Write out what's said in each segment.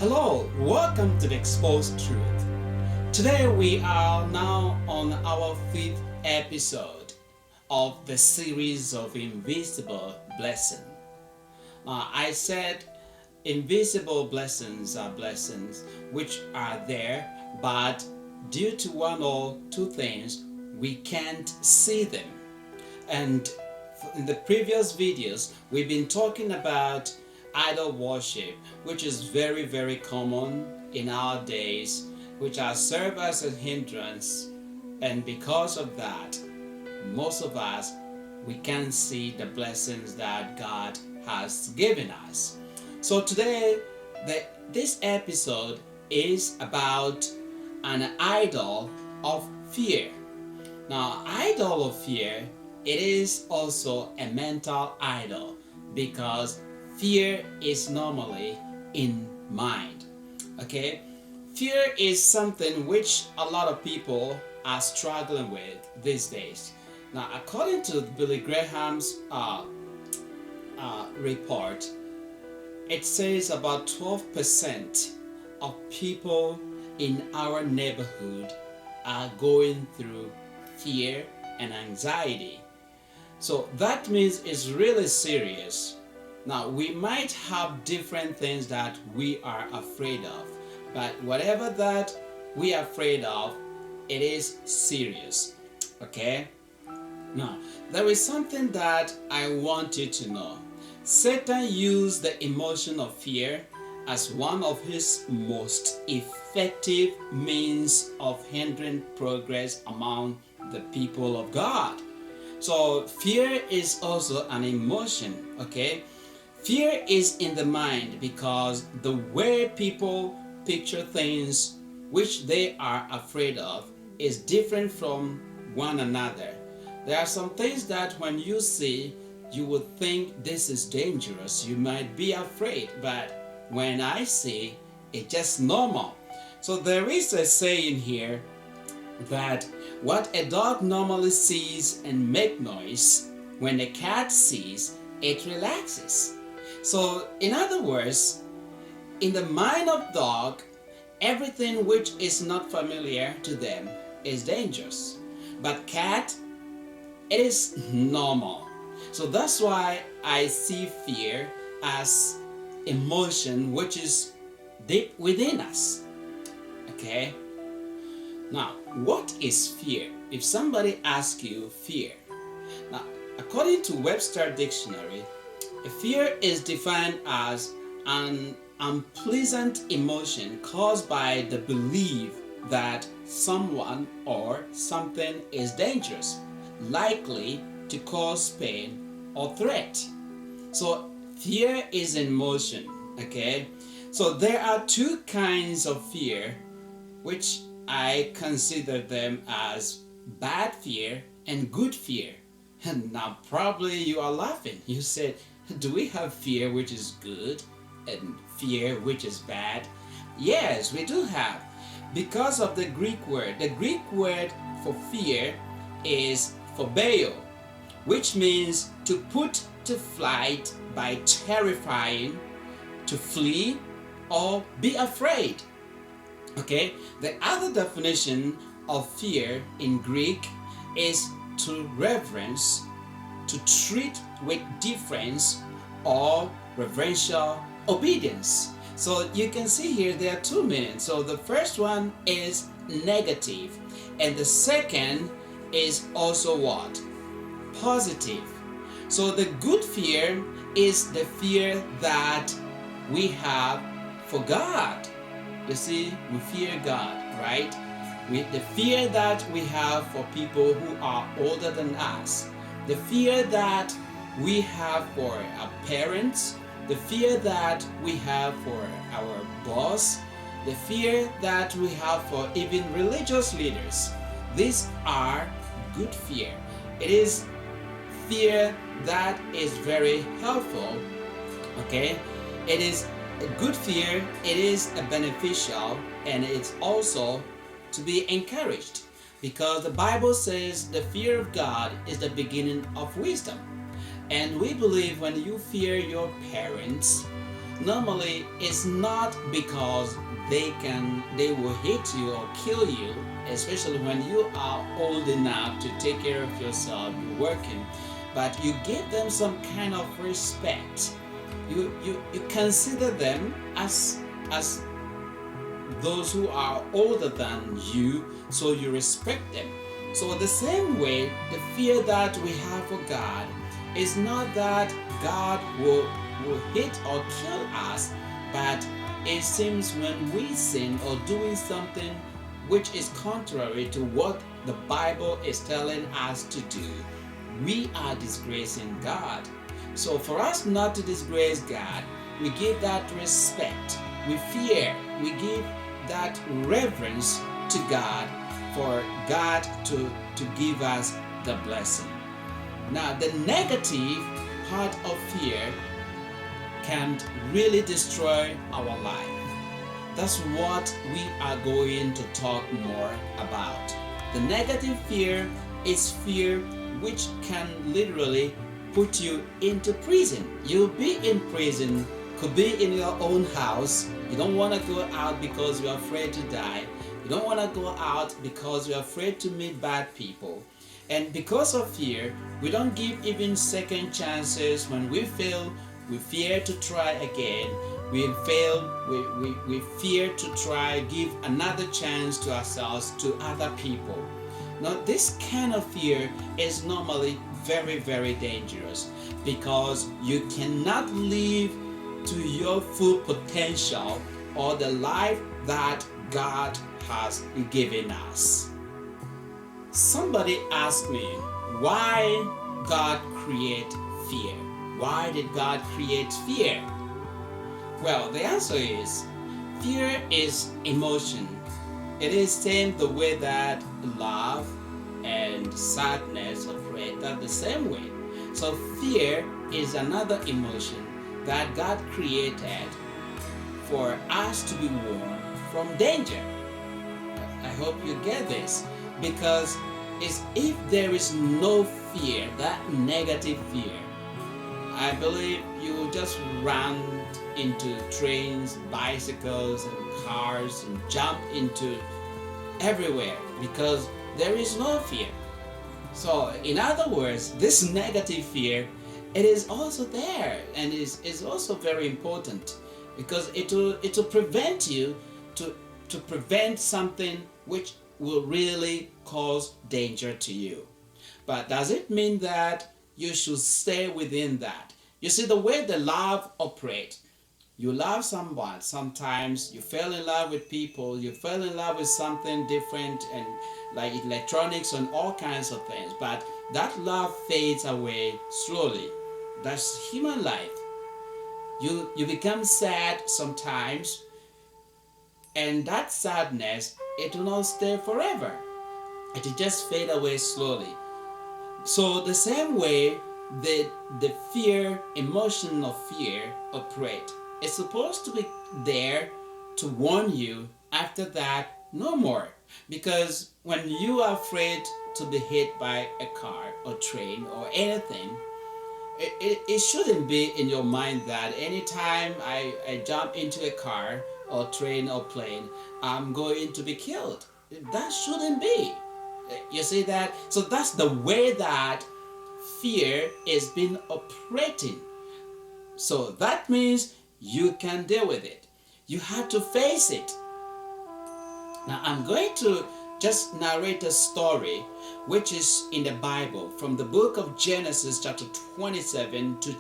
Hello, welcome to the Exposed Truth. Today we are now on our fifth episode of the series of invisible blessing. Now I said invisible blessings are blessings which are there, but due to one or two things we can't see them. And in the previous videos we've been talking about idol worship, which is very, very common in our days, which has served as a hindrance, and because of that, most of us we can't see the blessings that God has given us. So today, this episode is about an idol of fear. Now, idol of fear, it is also a mental idol because fear is normally in mind. Okay? Fear is something which a lot of people are struggling with these days. Now, according to Billy Graham's report, it says about 12% of people in our neighborhood are going through fear and anxiety. So that means it's really serious. Now, we might have different things that we are afraid of, but whatever that we are afraid of, it is serious. Okay? Now, there is something that I want you to know. Satan used the emotion of fear as one of his most effective means of hindering progress among the people of God. So, fear is also an emotion, okay? Fear is in the mind because the way people picture things which they are afraid of is different from one another. There are some things that when you see, you would think this is dangerous. You might be afraid, but when I see, it's just normal. So there is a saying here that what a dog normally sees and make noise, when a cat sees, it relaxes. So, in other words, in the mind of dog, everything which is not familiar to them is dangerous. But cat, it is normal. So that's why I see fear as emotion which is deep within us. Okay? Now, what is fear? If somebody asks you fear, now, according to Webster Dictionary, fear is defined as an unpleasant emotion caused by the belief that someone or something is dangerous, likely to cause pain or threat. So fear is in motion, okay? So there are two kinds of fear which I consider them as bad fear and good fear. And now probably you are laughing. You said, do we have fear which is good and fear which is bad? Yes, we do have. Because of the Greek word. The Greek word for fear is phobeo, which means to put to flight by terrifying, to flee, or be afraid. Okay? The other definition of fear in Greek is to reverence, to treat with deference or reverential obedience. So you can see here there are two meanings. So the first one is negative, and the second is also what? Positive. So the good fear is the fear that we have for God. You see, we fear God, right? The fear that we have for people who are older than us, the fear that we have for our parents, the fear that we have for our boss, the fear that we have for even religious leaders. These are good fear. It is fear that is very helpful, okay? It is a good fear, it is a beneficial, and it's also to be encouraged because the Bible says the fear of God is the beginning of wisdom. And we believe when you fear your parents, normally it's not because they will hit you or kill you, especially when you are old enough to take care of yourself, you're working, but you give them some kind of respect. You consider them as those who are older than you, so you respect them. So the same way, the fear that we have for God is not that God will hit or kill us, but it seems when we sin or doing something which is contrary to what the Bible is telling us to do, we are disgracing God. So for us not to disgrace God, we give that respect, we fear, we give that reverence to God for God to give us the blessing. Now, the negative part of fear can really destroy our life. That's what we are going to talk more about. The negative fear is fear which can literally put you into prison. You'll be in prison, could be in your own house. You don't want to go out because you're afraid to die. You don't want to go out because you're afraid to meet bad people. And because of fear, we don't give even second chances. When we fail, we fear to try again. We fail, we fear to try, give another chance to ourselves, to other people. Now, this kind of fear is normally very, very dangerous because you cannot live to your full potential or the life that God has given us. Somebody asked me, why God create fear? Why did God create fear? Well, the answer is fear is emotion. It is same the way that love and sadness operate the same way. So fear is another emotion that God created for us to be warned from danger. I hope you get this, because if there is no fear, that negative fear, I believe you will just run into trains, bicycles, and cars and jump into everywhere because there is no fear. So, in other words, this negative fear, it is also there and is also very important because it will prevent you to prevent something which will really cause danger to you. But does it mean that you should stay within that? You see, the way the love operates, you love someone, sometimes you fell in love with people, you fell in love with something different and like electronics and all kinds of things, but that love fades away slowly. That's human life. You become sad sometimes, and that sadness, it will not stay forever. It will just fade away slowly. So the same way the fear, emotion of fear operate. It's supposed to be there to warn you. After that, no more. Because when you are afraid to be hit by a car or train or anything, it shouldn't be in your mind that anytime I jump into a car or train or plane, I'm going to be killed. That shouldn't be. You see that? So that's the way that fear is been operating. So that means you can deal with it. You have to face it. Now I'm going to just narrate a story which is in the Bible from the book of Genesis chapter 27 to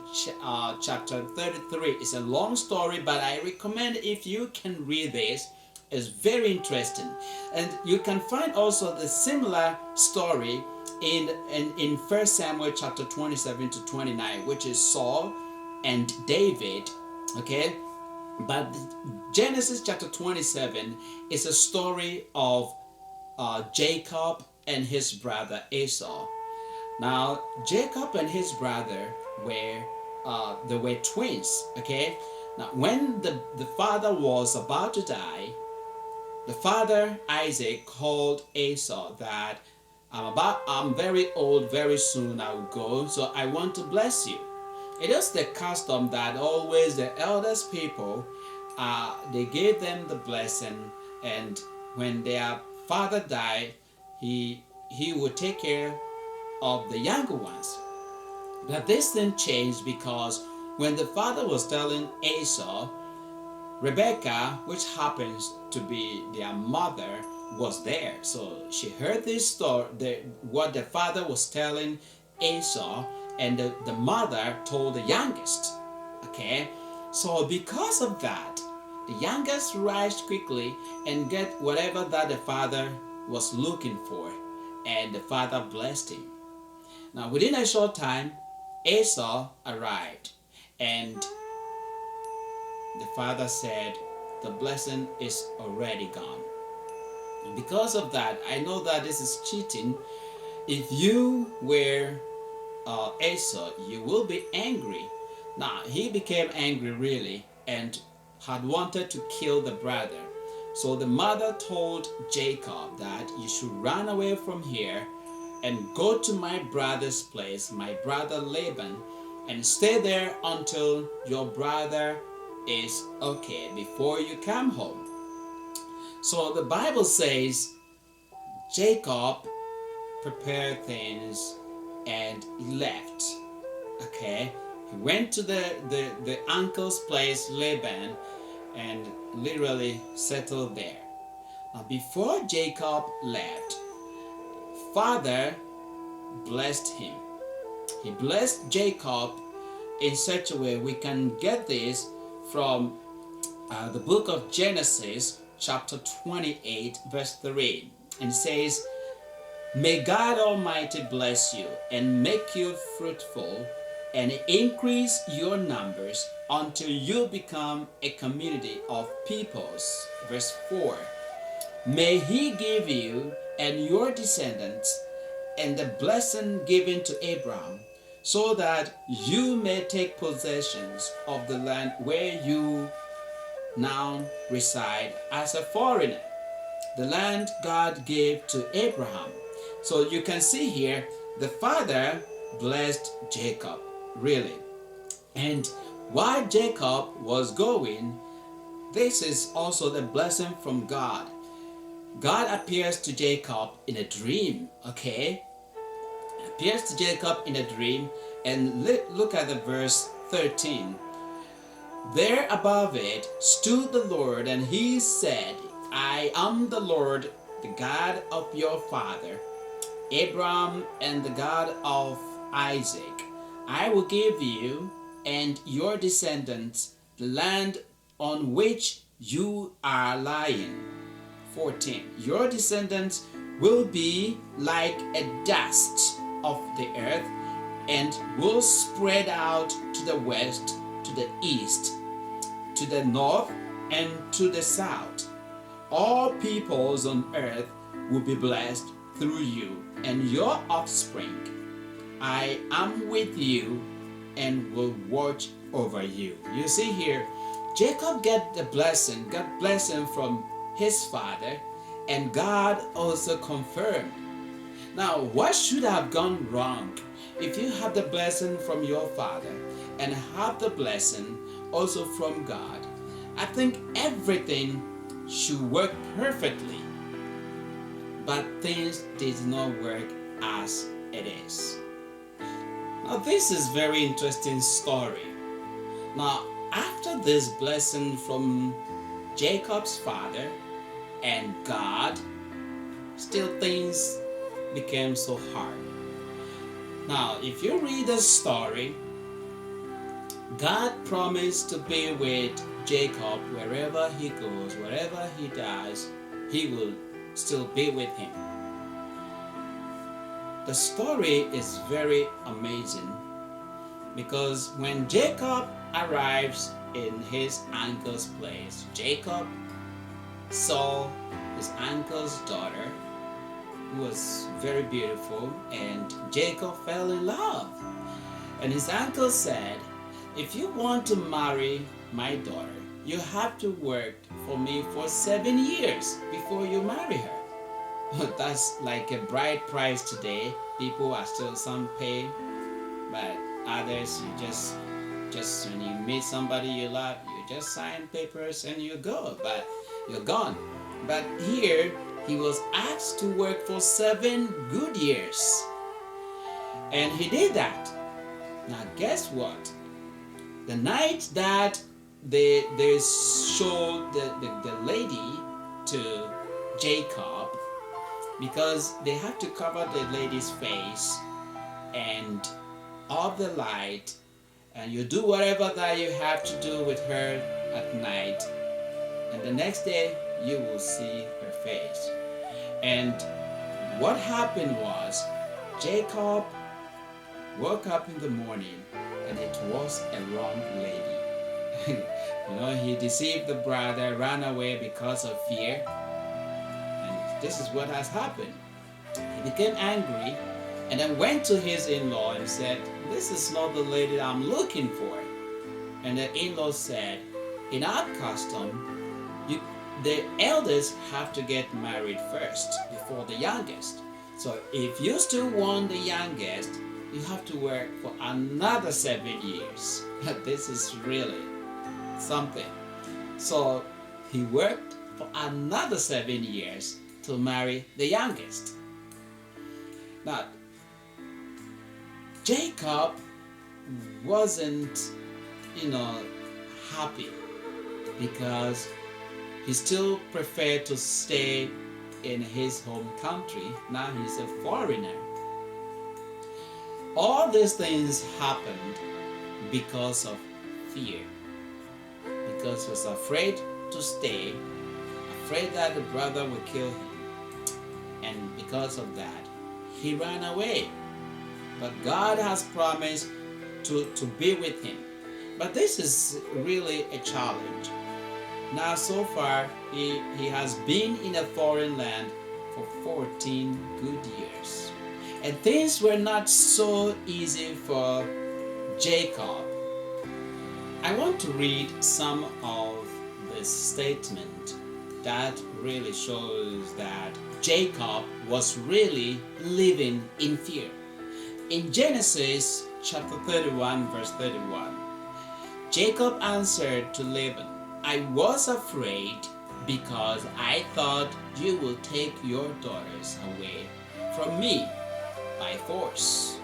chapter 33. It's a long story, but I recommend if you can read this. It's very interesting. And you can find also the similar story in 1 Samuel chapter 27 to 29, which is Saul and David. Okay? But Genesis chapter 27 is a story of Jacob and his brother Esau. Now, Jacob and his brother were twins. Okay? Now, when the father was about to die, the father Isaac called Esau that I'm very old, very soon I will go, so I want to bless you. It is the custom that always the eldest people, they gave them the blessing, and when their father died, he would take care of the younger ones. But this thing changed because when the father was telling Esau, Rebecca, which happens to be their mother, was there. So she heard this story, what the father was telling Esau, and the mother told the youngest. Okay? So because of that, the youngest rushed quickly and get whatever that the father was looking for, and the father blessed him. Now, within a short time, Esau arrived, and the father said, the blessing is already gone. And because of that, I know that this is cheating. If you were Esau, you will be angry. Now, he became angry really and had wanted to kill the brother. So the mother told Jacob that you should run away from here and go to my brother's place, my brother Laban, and stay there until your brother is okay before you come home. So the Bible says Jacob prepared things and left. Okay, he went to the uncle's place, Laban, and literally settled there. Now, before Jacob left, Father blessed him. He blessed Jacob in such a way. We can get this from the book of Genesis, chapter 28, verse 3. And it says, may God Almighty bless you and make you fruitful and increase your numbers until you become a community of peoples. Verse 4. May he give you and your descendants and the blessing given to Abraham, so that you may take possessions of the land where you now reside as a foreigner, the land God gave to Abraham. So you can see here, the father blessed Jacob, really. And while Jacob was going, this is also the blessing from God. God appears to Jacob in a dream, okay? Appears to Jacob in a dream, and look at the verse 13. There above it stood the Lord, and he said, I am the Lord, the God of your father Abraham, and the God of Isaac. I will give you and your descendants the land on which you are lying. 14. Your descendants will be like a dust of the earth and will spread out to the west, to the east, to the north, and to the south. All peoples on earth will be blessed through you and your offspring. I am with you and will watch over you. You see here, Jacob got blessing from his father, and God also confirmed. Now, what should have gone wrong if you have the blessing from your father and have the blessing also from God? I think everything should work perfectly, but things did not work as it is. Now, this is very interesting story. Now, after this blessing from Jacob's father and God, still things became so hard. Now, if you read the story, God promised to be with Jacob wherever he goes, wherever he dies, he will still be with him. The story is very amazing because when Jacob arrives in his uncle's place, Jacob saw his uncle's daughter, who was very beautiful, and Jacob fell in love. And his uncle said, if you want to marry my daughter, you have to work for me for 7 years before you marry her. That's like a bride price today. People are still, some pay, but others you just Just when you meet somebody you love, you just sign papers and you go, but you're gone. But here, he was asked to work for 7 good years. And he did that. Now, guess what? The night that they showed the lady to Jacob, because they have to cover the lady's face and off the light, and you do whatever that you have to do with her at night, and the next day you will see her face. And what happened was, Jacob woke up in the morning and it was a wrong lady. He deceived the brother, ran away because of fear, and this is what has happened. He became angry and then went to his in-law and said, "This is not the lady I'm looking for." And the in-law said, "In our custom, the elders have to get married first before the youngest. So if you still want the youngest, you have to work for another 7 years." This is really something. So he worked for another 7 years to marry the youngest. Now, Jacob wasn't, happy, because he still preferred to stay in his home country. Now he's a foreigner. All these things happened because of fear. Because he was afraid to stay, afraid that the brother would kill him. And because of that, he ran away. But God has promised to be with him. But this is really a challenge. Now, so far, he has been in a foreign land for 14 good years. And things were not so easy for Jacob. I want to read some of the statement that really shows that Jacob was really living in fear. In Genesis chapter 31, verse 31, Jacob answered to Laban, "I was afraid because I thought you will take your daughters away from me by force."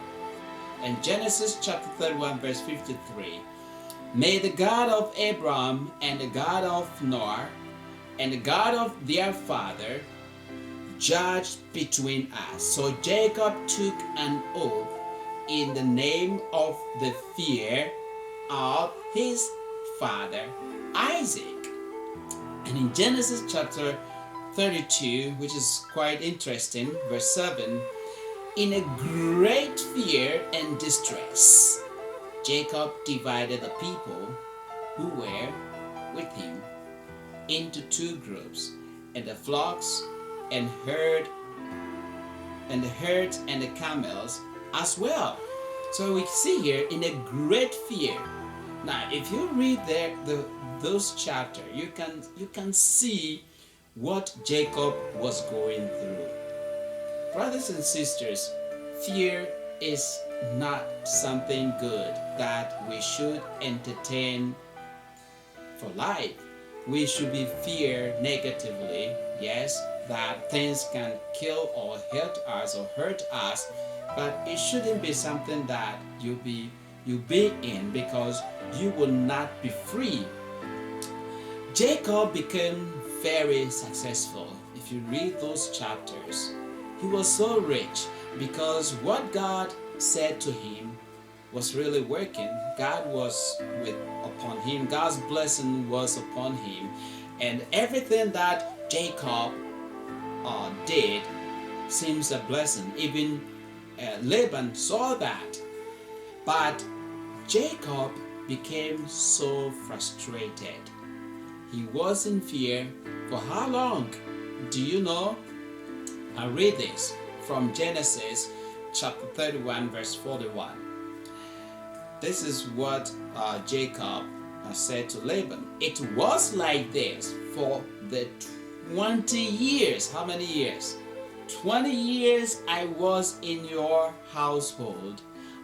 And Genesis chapter 31, verse 53, "May the God of Abraham and the God of Noah and the God of their father judge between us." So Jacob took an oath in the name of the fear of his father Isaac. And in Genesis chapter 32, which is quite interesting, verse 7, "In a great fear and distress, Jacob divided the people who were with him into 2 groups, and the flocks and herd and the herds and the camels as well." So we see here, in a great fear. Now, if you read those chapters, you can see what Jacob was going through. Brothers and sisters, fear is not something good that we should entertain for life. We should be fear negatively, yes, that things can kill or hurt us, but it shouldn't be something that you be in, because you will not be free. Jacob became very successful. If you read those chapters, he was so rich because what God said to him was really working. God was upon him. God's blessing was upon him, and everything that Jacob did seems a blessing. Even Laban saw that, but Jacob became so frustrated. He was in fear for how long? Do you know? I read this from Genesis chapter 31, verse 41. This is what Jacob said to Laban. "It was like this for the 20 years." How many years? 20 years I was in your household.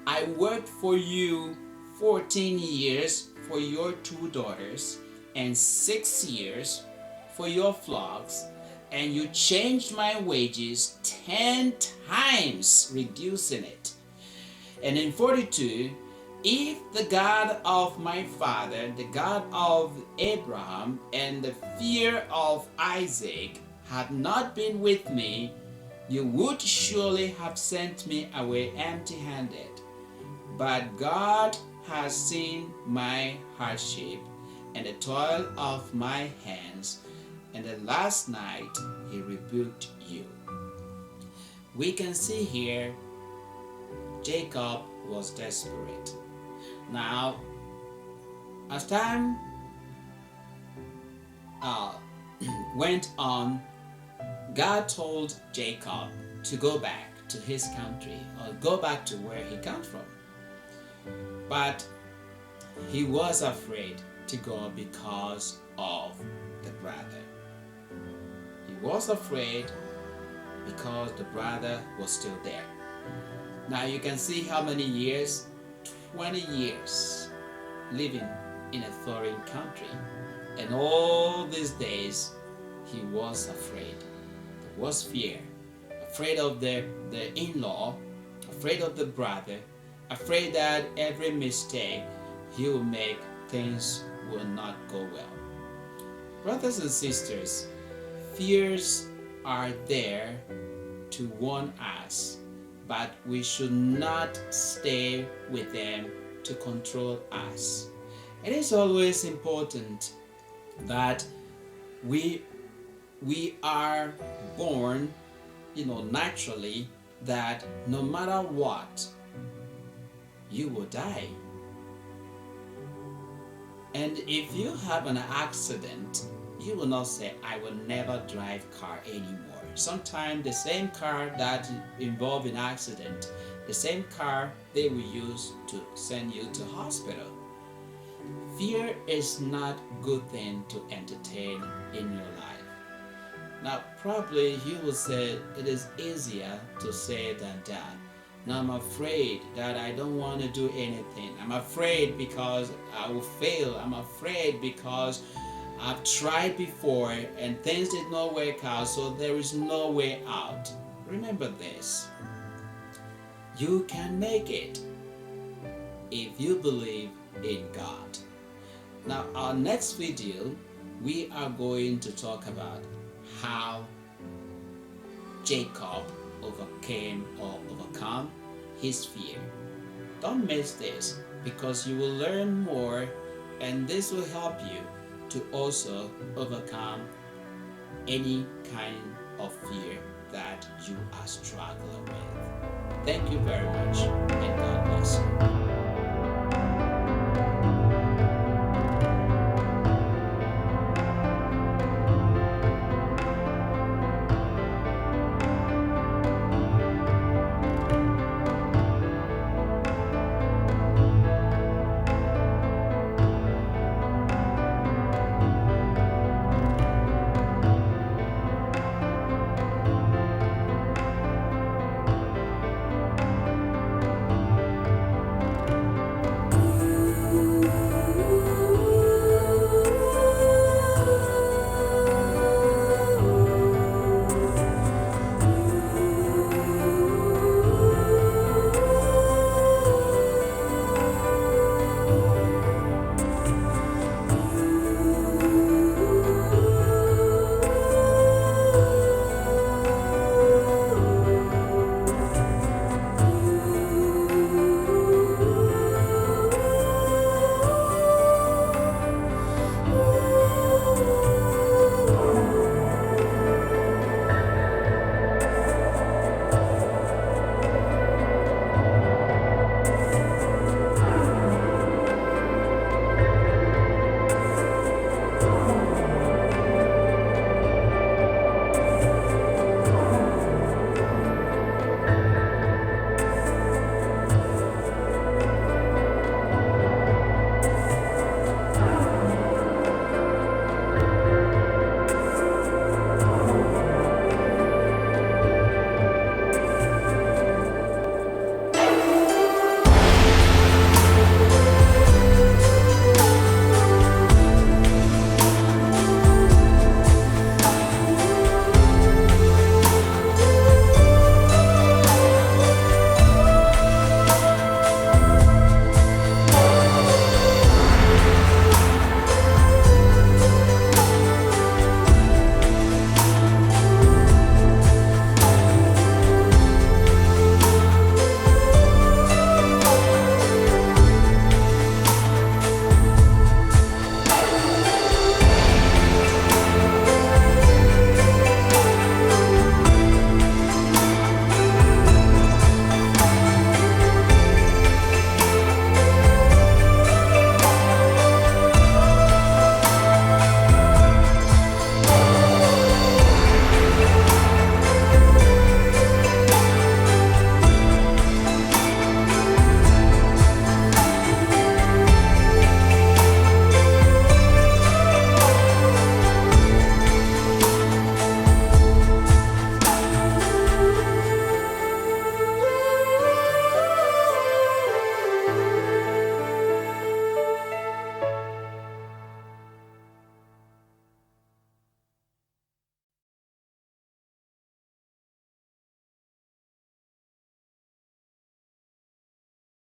I worked for you 14 years for your two daughters, and 6 years for your flocks, and you changed my wages 10 times, reducing it. And in 42, if the God of my father, the God of Abraham, and the fear of Isaac had not been with me, you would surely have sent me away empty-handed. But God has seen my hardship and the toil of my hands, and the last night he rebuked you. We can see here Jacob was desperate. Now, as time uh, went on, God told Jacob to go back to his country or go back to where he came from. But he was afraid to go because of the brother. He was afraid because the brother was still there. Now you can see how many years? 20 years living in a foreign country. And all these days he was afraid. There was fear. Afraid of the in-law, afraid of the brother, afraid that every mistake he will make, things will not go well. Brothers and sisters, fears are there to warn us, but we should not stay with them to control us. It is always important that we are born, naturally, that no matter what, you will die. And if you have an accident, you will not say, I will never drive car anymore. Sometimes the same car that involved in accident, the same car they will use to send you to hospital. Fear is not a good thing to entertain in your life. Now, probably you will say it is easier to say than done. Now, I'm afraid that I don't want to do anything. I'm afraid because I will fail. I'm afraid because I've tried before and things did not work out, so there is no way out. Remember this. You can make it if you believe in God. Now, our next video, we are going to talk about how Jacob overcame or overcome his fear. Don't miss this, because you will learn more, and this will help you to also overcome any kind of fear that you are struggling with. Thank you very much, and God bless you.